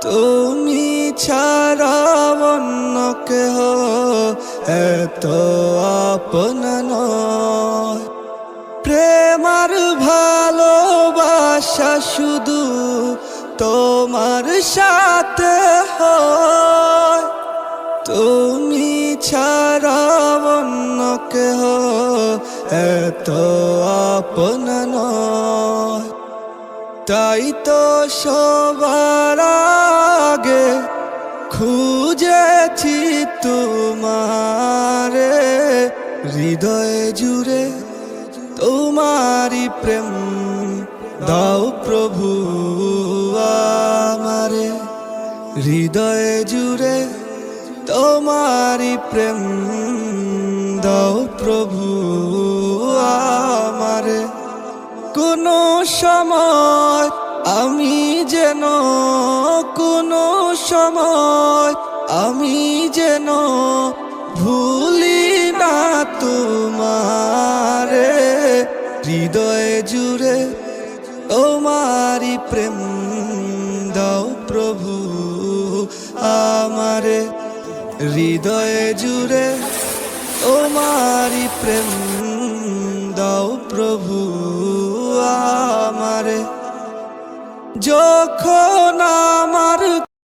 তুমি ছাড়া অন্য কেহ এত আপন নয়। প্রেমার ভালোবাসা শুধু তোমার সাথে হয়। তুমি ছাড়া অন্য কেহ এত আপন নয়। তাই তো সবার আগে খুঁজেছি তোমারে, হৃদয় জুড়ে তোমারি প্রেম দাও প্রভু আমারে। হৃদয় জুড়ে তোমারি প্রেম দাও প্রভু আমারে। কোনো সময় আমি যেন, কোনো সময় আমি যেন ভুলি না তোমারে। হৃদয় জুড়ে তোমারি প্রেম দাও প্রভু আমারে। হৃদয় জুড়ে তোমারি প্রেম দাও প্রভু আমারে। যখন আমার